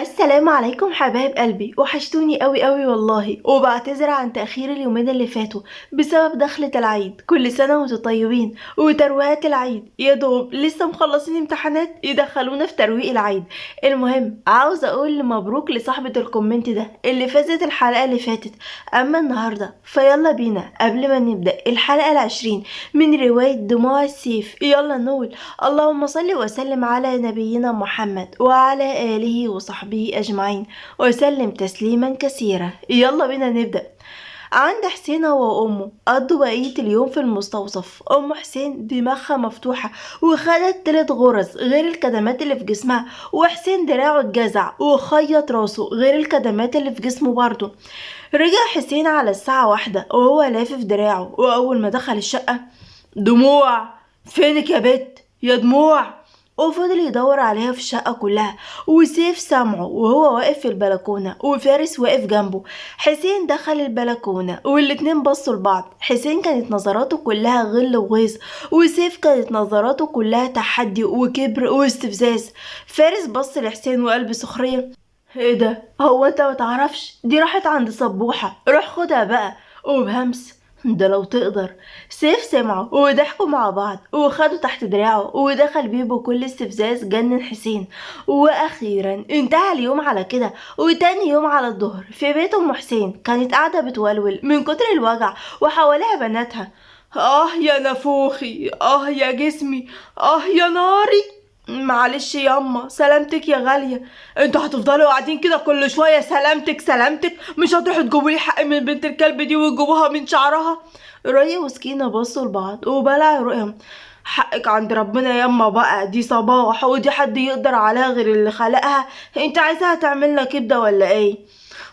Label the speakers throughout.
Speaker 1: السلام عليكم حبايب قلبي، وحشتوني قوي قوي والله. وبعتذر عن تأخير اليومين اللي فاتوا بسبب دخلة العيد. كل سنة وانتم طيبين وترويقات العيد. يا دوب لسه مخلصين امتحانات يدخلونا في ترويق العيد. المهم عاوز اقول مبروك لصاحبة الكومنت ده اللي فازت الحلقة اللي فاتت. اما النهاردة فيلا بينا قبل ما نبدأ الحلقة العشرين من رواية دموع السيف يلا نقول اللهم صل وسلم على نبينا محمد وعلى آله وصحبه أجمعين وسلم تسليما كثيرا. يلا بينا نبدأ. عند حسين هو وأمه قضوا بقية اليوم في المستوصف. أم حسين دماغها مفتوحة وخدت 3 غرز غير الكدمات اللي في جسمها، وحسين دراعه اتجزع وخيط راسه غير الكدمات اللي في جسمه برضه. رجع حسين على الساعة 1 وهو لافف دراعه، وأول ما دخل الشقة: دموع فينك يا بت يا دموع؟ وفضل يدور عليها في الشقة كلها، وسيف سامعه وهو واقف في البلكونة وفارس واقف جنبه. حسين دخل البلكونة والاتنين بصوا لبعض. حسين كانت نظراته كلها غل وغيظ، وسيف كانت نظراته كلها تحدي وكبر واستفزاز. فارس بص لحسين وقال بسخرية: ايه ده؟ هو انت متعرفش دي راحت عند صبوحة؟ روح خدها بقى. وبهمس: ده لو تقدر. سيف سمعه وضحكوا مع بعض وخدوا تحت دراعه ودخل بيه بكل استفزاز جنن حسين. واخيرا انتهى اليوم على كده. وتاني يوم على الظهر في بيت ام حسين كانت قاعده بتولول من كتر الوجع وحواليها بناتها. يا نفوخي، يا جسمي، يا ناري. معلش ياما، سلامتك يا غالية. انتوا هتفضلوا قاعدين كده كل شوية سلامتك سلامتك؟ مش هتروحوا تجيبوا لي حق من بنت الكلب دي وتجيبوها من شعرها؟ ريا وسكينة بصوا لبعض وبلع رؤيهم. حقك عند ربنا ياما بقى، دي صباح ودي حد يقدر عليها غير اللي خلقها. انت عايزاها تعملنا كبدة ولا ايه؟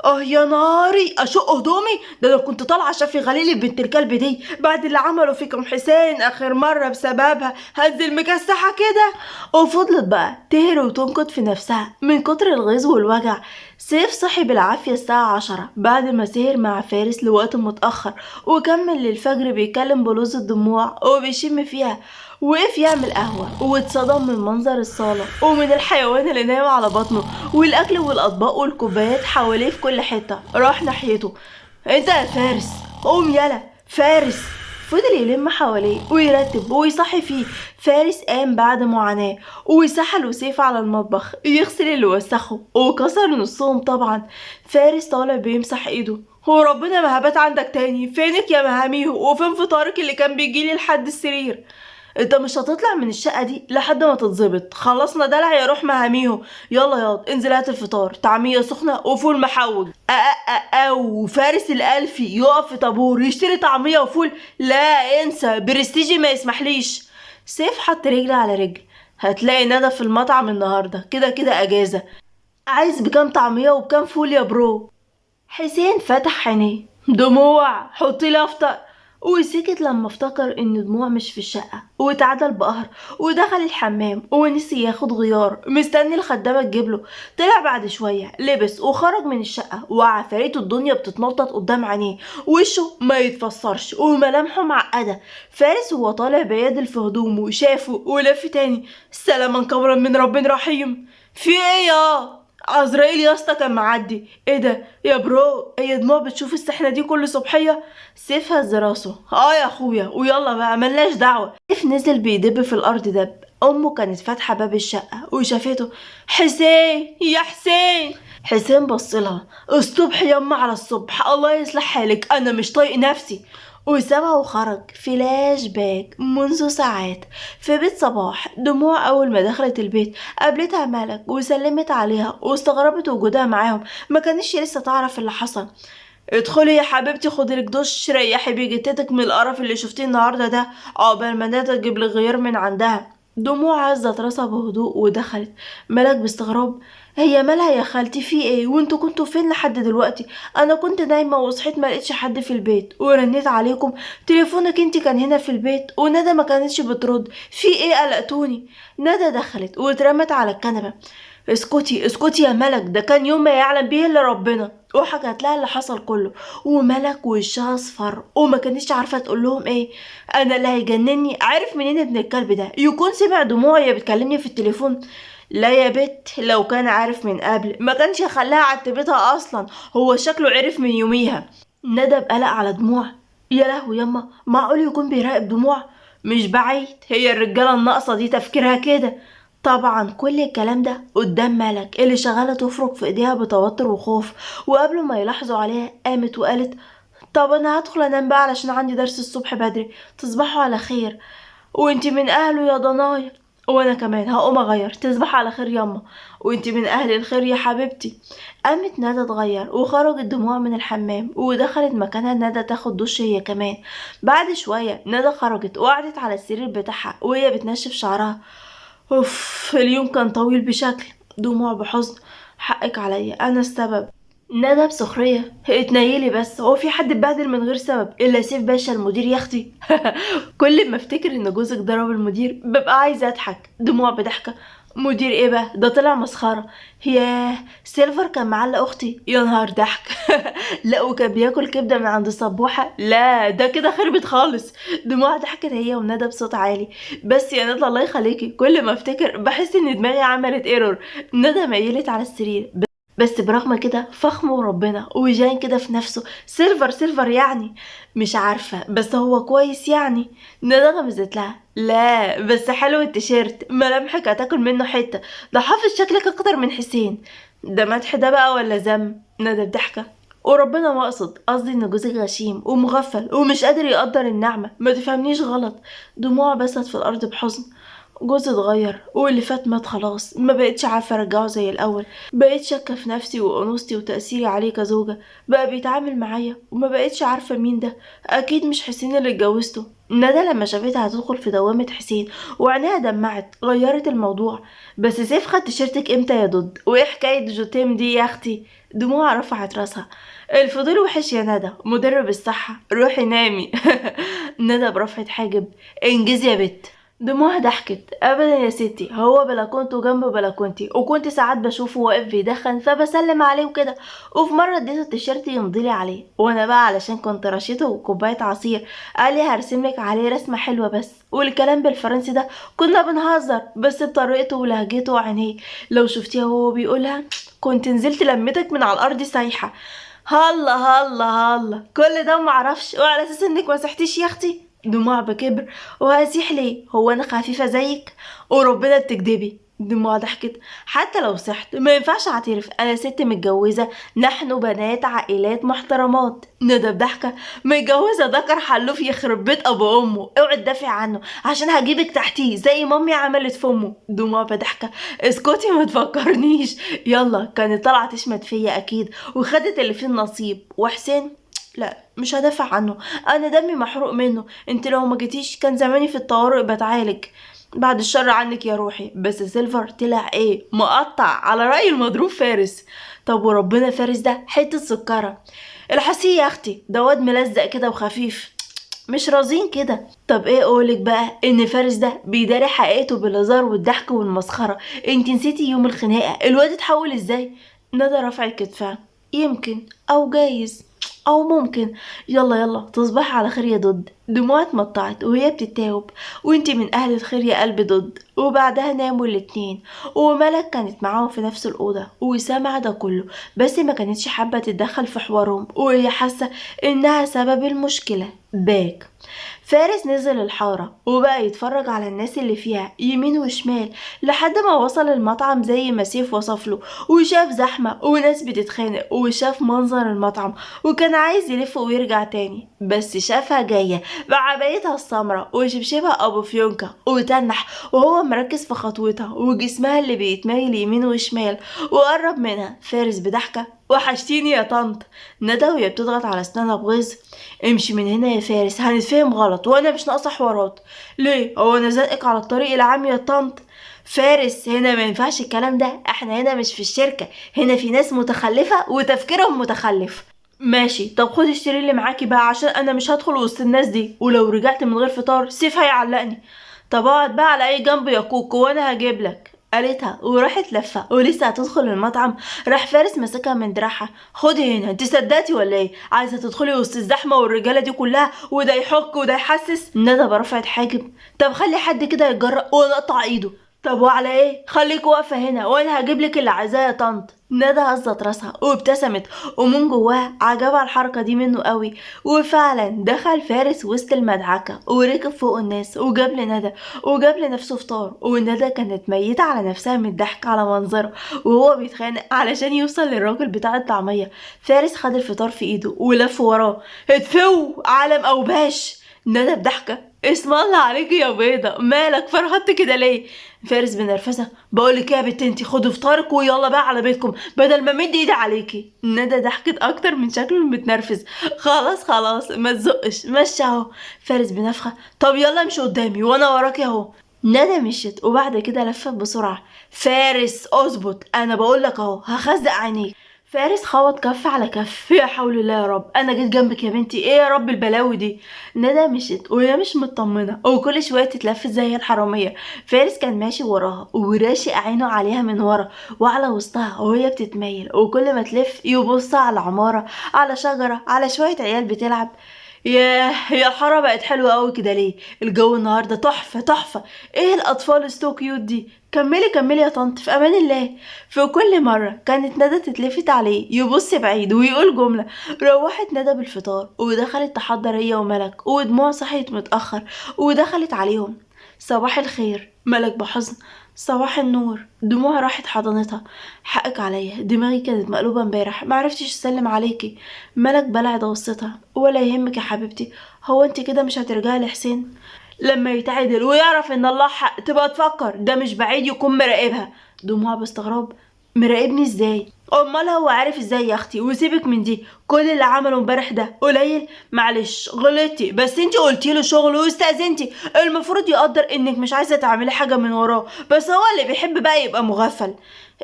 Speaker 1: يا ناري، اشق هدومي؟ ده انا كنت طالعه شافي غليلي بنت الكلب دي بعد اللي عملوا فيكم حسين اخر مره بسببها هنزل مكسحه كده. وفضلت بقى تهري وتنكد في نفسها من كتر الغيظ والوجع. سيف صحي بالعافيه الساعه 10 بعد ما سهر مع فارس لوقت متاخر، وكمل للفجر بيكلم بلوز الدموع وبيشم فيها. وقف يعمل قهوة واتصدم من منظر الصالة ومن الحيوان اللي نايم على بطنه والأكل والأطباق والكوبايات حواليه في كل حتة. راح ناحيته: انت يا فارس قوم يلا فارس. فضل يلم حواليه ويرتب ويصحي فيه. فارس قام بعد معاناة وسحل سيف على المطبخ يغسل اللي وسخه وكسر نصهم طبعا. فارس طالع بيمسح ايده: هو ربنا ما هبات عندك تاني؟ فينك يا مهاميهو؟ وفين فطارك اللي كان بيجيلي لحد السرير؟ انت مش هتطلع من الشقة دي لحد ما تتظبط. خلصنا دلع يا روح مهاميهو. يلا ياض انزل هات الفطار: طعمية سخنة وفول محوج. او فارس الألفي يقف في طابور يشتري طعمية وفول؟ لا انسى، برستيجي ما يسمحليش. سيف حط رجل على رجل: هتلاقي ندى في المطعم النهاردة، كده كده اجازة. عايز بكام طعمية وبكام فول يا برو؟ حسين فتح عينيه: دموع حطي لي افطر. وسكت لما افتكر ان دموع مش في الشقة، واتعدل بقهر ودخل الحمام ونسي ياخد غيار مستني الخدامة تجيبله. طلع بعد شوية لبس وخرج من الشقة وعفاريت الدنيا بتتنطط قدام عينيه. وشه ما يتفسرش وملامحه معقدة. فارس وهو طالع بيدل في هدومه شافه ولف تاني: سلاما قبرا من رب رحيم. في ايه يا عزرائيل يا اسطى؟ كان معدي. ايه ده يا برو؟ هي دموع بتشوف السحنه دي كل صبحيه؟ سيف هز راسه: يا اخويا ويلا بقى ملناش دعوه. سيف نزل بيدب في الارض دب. امه كانت فاتحه باب الشقه وشافته: حسين يا حسين. حسين بصلها: الصبح يما على الصبح، الله يصلح حالك، انا مش طايق نفسي. وسابها وخرج فلاش باك منذ ساعات في بيت صباح. دموع أول ما دخلت البيت قابلتها ملك وسلمت عليها واستغربت وجودها معاهم، ما كانش لسه تعرف اللي حصل. ادخلي يا حبيبتي خدي لك دش ريحي بجتتك من القرف اللي شفتيه النهارده ده، عقبال ما ندى تجيب لك غيار من عندها. دموع هزت راسها بهدوء ودخلت. ملك باستغراب: هي مالها يا خالتي؟ في ايه؟ وانتوا كنتوا فين لحد دلوقتي؟ انا كنت نايمه وصحيت ما لقيتش حد في البيت ورنيت عليكم تليفونك انت كان هنا في البيت وندى ما كانتش بترد. في ايه؟ قلقتوني. ندى دخلت واترمت على الكنبه: اسكتي اسكتي يا ملك، ده كان يوم ما يعلم بيه الا ربنا. وحكت لها اللي حصل كله. وملك وشها اصفر وما كانتش عارفه تقول لهم ايه. انا اللي هيجنني عارف منين ابن الكلب ده يكون سمع دموعي بتكلمني في التليفون؟ لا يا بت، لو كان عارف من قبل ما كانش خلاها عتبتها اصلا، هو شكله عرف من يوميها. ندى بقلق على دموع. يا لهوي يما، معقول يكون بيراقب دموع؟ مش بعيد، هي الرجاله الناقصه دي تفكيرها كده. طبعا كل الكلام ده قدام ملك اللي شغاله تفرك في ايديها بتوتر وخوف، وقبل ما يلاحظوا عليها قامت وقالت: طب انا هدخل انام بقى علشان عندي درس الصبح بدري، تصبحوا على خير. وانتي من اهله يا ضنايا. وانا كمان هقوم اغير، تصبح على خير ياما. وانتي من اهل الخير يا حبيبتي. قامت ندى تغير وخرجت دموع من الحمام، ودخلت مكانها ندى تاخد دش هي كمان. بعد شوية ندى خرجت وقعدت على السرير بتاعها وهي بتنشف شعرها. اوف، اليوم كان طويل بشكل. دموع بحزن. حقك عليا، انا السبب. ندى بسخرية: اتنيلي بس، هو في حد اتبهدل من غير سبب الا سيف باشا المدير يا اختي؟ كل ما افتكر ان جوزك ضرب المدير ببقى عايزه اضحك. دموع بضحكه: مدير ايه بقى ده؟ طلع مسخره. ياه، سيلفر كان معلق اختي، يا نهار ضحك. لا، وكان بياكل كبده من عند الصبوحه، لا ده كده خربت خالص. دموع ضحكت هي وندى بصوت عالي: بس يا ندى الله يخليكي، كل ما افتكر بحس ان دماغي عملت ايرور. ندى ميلت على السرير، بس برغم كده فخم وربنا وجان كده في نفسه. سيلفر سيلفر يعني؟ مش عارفة، بس هو كويس يعني. ندى غمزت لها: لا بس حلو التيشيرت، ملامحك هتاكل منه حتة، ده حافظ شكلك اكتر من حسين. ده مدح ده بقى ولا ذم؟ ندى بضحكة: وربنا ما قصدي ان جوزك غشيم ومغفل ومش قادر يقدر النعمة، ما تفهمنيش غلط. دموع بست في الارض بحزن. جوزي اتغير واللي فات مات خلاص، ما بقتش عارفه ارجعه زي الاول. بقيت شاكه في نفسي وانوثتي وتاثيري عليه كزوجه. بقى بيتعامل معايا وما بقتش عارفه مين ده. اكيد مش حسين اللي اتجوزته. ندى لما شافتها هتدخل في دوامه حسين وعينيها دمعت غيرت الموضوع: بس سيف خد تيشيرتك امتى يا دود؟ وايه حكايه جوتيم دي يا اختي؟ دموع رفعت راسها: الفضول وحش يا ندى، مدرب الصحه، روحي نامي. ندى برفعت حاجب: انجزي يا بت. دموع ضحكت: ابدا يا ستي، هو بلكونته جنب بلكونتي، وكنت ساعات بشوفه واقف بيدخن فبسلم عليه وكده. وفي مره اديته التيشيرت يمضيلي عليه، وانا بقى علشان كنت رشيته كوبايه عصير قال لي هرسملك عليه رسمه حلوه بس. والكلام بالفرنسي ده كنا بنهزر، بس بطريقته ولهجته وعينيه لو شفتيها وهو بيقولها كنت نزلت لمتك من على الارض سايحه. هلا هلا هلا، كل ده معرفش وعلى اساس انك مسحتيش يا اختي. دموع بكبر: وهسيح ليه؟ هو انا خفيفه زيك؟ وربنا بتكدبي. دموع ضحكت: حتى لو صحت ما ينفعش اعترف، انا ست متجوزه، نحن بنات عائلات محترمات. ندى بضحكه: متجوزه ذكر حلوف يخرب بيت ابو امه، اوعي تدافع عنه عشان هجيبك تحتيه زي مامي عملت في امه. دموع بضحكه: اسكتي ما تفكرنيش. يلا، كانت طالعه تشمت فيا اكيد وخدت اللي فيه النصيب. وحسين لا، مش هدافع عنه، انا دمي محروق منه. انت لو ما جيتيش كان زماني في الطوارئ بتعالج. بعد الشر عنك يا روحي. بس سيلفر طلع ايه؟ مقطع على رأي المضروب فارس. طب وربنا فارس ده حتة سكرة. الحسيه يا اختي، ده واد ملزق كده وخفيف، مش رازين كده. طب ايه قولك بقى ان فارس ده بيداري حقيقته بالهزار والضحك والمسخرة؟ انت نسيتي يوم الخناقة الواد اتحول ازاي؟ ندى رفعت كتفها: يمكن، او جايز، او ممكن. يلا يلا، تصبح على خير يا ضد. دموعها اتمطعت وهي بتتاوب: وانتي من اهل الخير يا قلب ضد. وبعدها ناموا الاتنين، وملك كانت معاهم في نفس الاوضه وسامعه ده كله، بس ما كانتش حابه تتدخل في حوارهم وهي حاسه انها سبب المشكله. باك. فارس نزل الحارة وبقى يتفرج على الناس اللي فيها يمين وشمال لحد ما وصل المطعم زي ما سيف وصفله، وشاف زحمة وناس بتتخانق، وشاف منظر المطعم وكان عايز يلف ويرجع تاني، بس شافها جاية بعبايتها السمراء وشبشبها ابو فيونكة وتنح وهو مركز في خطوتها وجسمها اللي بيتميل يمين وشمال، وقرب منها. فارس بضحكة: وحشتيني يا طنط. ندى وهي بتضغط على اسنانها بغيظ: امشي من هنا يا فارس، هنتفهم غلط وانا مش ناقصه حوارات. ليه؟ هو انا زنقك على الطريق العام يا طنط؟ فارس، هنا ما ينفعش الكلام ده، احنا هنا مش في الشركه، هنا في ناس متخلفه وتفكيرهم متخلف. ماشي، طب خدي اشتري اللي معاكي بقى عشان انا مش هدخل وسط الناس دي، ولو رجعت من غير فطار سيف هيعلقني. طب اقعد بقى على اي جنب يا كوكو وانا هجيب لك، قالتها وراحت لفه ولسه هتدخل المطعم راح فارس مسكها من دراعها: خدي هنا، انت صدقتي ولا ايه؟ عايزه تدخلي وسط الزحمه والرجاله دي كلها وده يحك وده يحسس؟ ندى برفعت حاجب: طب خلي حد كده يتجرأ وانا اقطع ايده. طب وعلى ايه؟ خليك واقفة هنا وانا هجيب لك اللي عايزاه يا طنط. ندى هزت راسها وابتسمت، ومن جواها عجبها الحركة دي منه قوي. وفعلا دخل فارس وسط المدعكة وركب فوق الناس وجاب لندى وجاب لنفسه فطار، وندى كانت ميتة على نفسها من الضحك على منظره وهو بيتخانق علشان يوصل للراجل بتاع الطعمية. فارس خد الفطار في ايده ولف وراه. اتفو علم اوباش. ندى بضحكة، اسم الله عليكي يا بيضة، مالك فرحت كده ليه؟ فارس بنرفزة، بقولك ايه يا بنت انتي، خدوا فطارك ويلا بقى على بيتكم بدل ما مد ايدي عليكي. ندى ضحكت اكتر من شكله المتنرفز. خلاص خلاص ما تزقش، مشي اهو. فارس بنفخة، طب يلا امشي قدامي وانا وراكي اهو. ندى مشيت وبعد كده لفت بسرعة. فارس اظبط، انا بقولك اهو هخزق عينيك. فارس خبط كف على كف، يا حول الله يا رب، انا جيت جنبك يا بنتي، ايه يا رب البلاوي دي. ندى مشيت وهي مش مطمنه وكل شويه تتلفت زي الحراميه. فارس كان ماشي وراها وراشق عينه عليها من ورا وعلى وسطها وهي بتتميل، وكل ما تلف يبص على عماره، على شجره، على شويه عيال بتلعب. ياه، هي الحاره بقت حلوه قوي كده ليه؟ الجو النهارده تحفه تحفه. ايه الاطفال السو كيوت دي؟ كملي كملي يا طنط، في امان الله. في كل مرة كانت ندى تتلفت عليه يبص بعيد ويقول جملة. روحت ندى بالفطار ودخلت تحضر هي وملك، ودموع صحيت متأخر ودخلت عليهم. صباح الخير. ملك بحزن، صباح النور. دموع راحت حضنتها. حقك عليا، دماغي كانت مقلوبة امبارح، معرفتش اسلم عليكي. ملك بلعت وسطها، ولا يهمك يا حبيبتي، هو انت كده مش هترجعي لحسين؟ لما يتعدل ويعرف ان الله حق تبقى تفكر، ده مش بعيد يكون مراقبها. دموع باستغراب، مراقبني ازاي؟ امال هو عارف ازاي يا اختي؟ وسيبك من دي، كل اللي عمله امبارح ده قليل؟ معلش غلطتي، بس انتي قلتي له شغل واستأذنتي، المفروض يقدر انك مش عايزه تعملي حاجه من وراه، بس هو اللي بيحب بقى يبقى مغفل.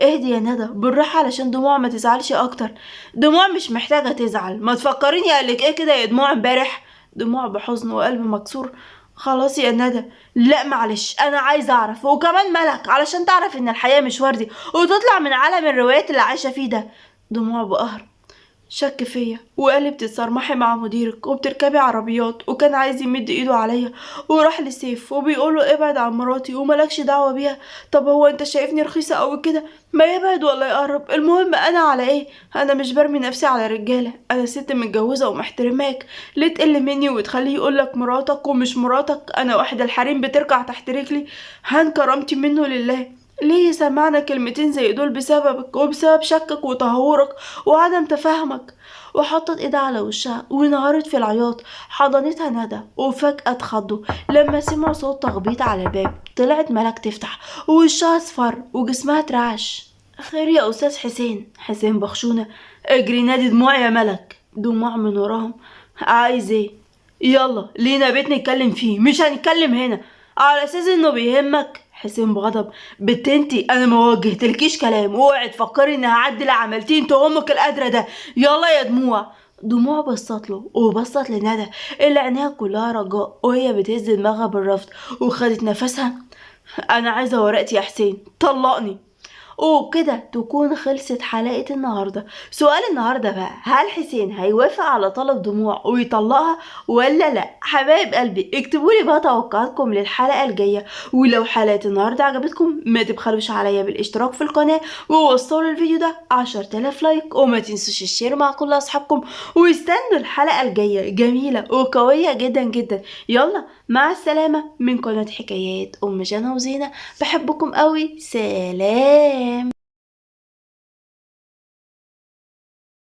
Speaker 1: اهدي يا ندى بالراحه علشان دموع ما تزعلش اكتر. دموع مش محتاجه تزعل، ما تفكريني قالك ايه كده يا دموع امبارح؟ دموع بحزن وقلب مكسور. خلاص يا ندى، لا معلش انا عايزه اعرف، وكمان ملك علشان تعرف ان الحياه مش وردي وتطلع من عالم الروايات اللي عايشه فيه ده. دموع بقهر، شك فيا وقال لي بتتصرمحي مع مديرك وبتركبي عربيات، وكان عايز يمد ايده عليا وراح لسيف وبيقوله ابعد عن مراتي وملكش دعوه بيها. طب هو انت شايفني رخيصه قوي كده؟ ما يبعد ولا يقرب، المهم انا على ايه؟ انا مش برمي نفسي على رجاله، انا ست متجوزه ومحترماك، ليه تقل مني وتخليه يقولك مراتك ومش مراتك؟ انا واحده الحريم بتركع تحت رجلي، هان كرامتي منه لله. ليه يسمعنا كلمتين زي دول بسببك وبسبب شكك وتهورك وعدم تفاهمك؟ وحطت ايدها على وشها وانهارت في العياط. حضنتها ندى وفجأة اتخضوا لما سمعوا صوت تخبيط على الباب. طلعت ملك تفتح ووشها اصفر وجسمها اترعش. خير يا استاذ حسين؟ حسين بخشونة، اجري نادي دموع يا ملك. دموع من وراهم، عايز ايه؟ يلا لينا بيت نتكلم فيه، مش هنتكلم هنا على اساس انه بيهمك. حسين بغضب، بنت انتي انا ما وجهتلكيش كلام، اوعي تفكري اني هعدي اللي عملتيه انت وامك القادره ده. يلا يا دموع. دموع بصت له وبصت لندى اللي عينيها كلها رجاء وهي بتهز دماغها بالرفض، وخدت نفسها. انا عايزه ورقتي يا حسين، طلقني. وبكده تكون خلصت حلقة النهاردة. سؤال النهاردة بقى، هل حسين هيوافق على طلب دموع ويطلقها ولا لا؟ حبايب قلبي اكتبولي بقى توقعاتكم للحلقة الجاية، ولو حلقة النهاردة عجبتكم ما تبخلوش عليا بالاشتراك في القناة ووصلوا الفيديو ده 10,000 لايك، وما تنسوش الشير مع كل اصحابكم، واستنوا الحلقة الجاية جميلة وقوية جدا جدا. يلا مع السلامة من قناة حكايات أم جنى وزينة، بحبكم قوي، سلام.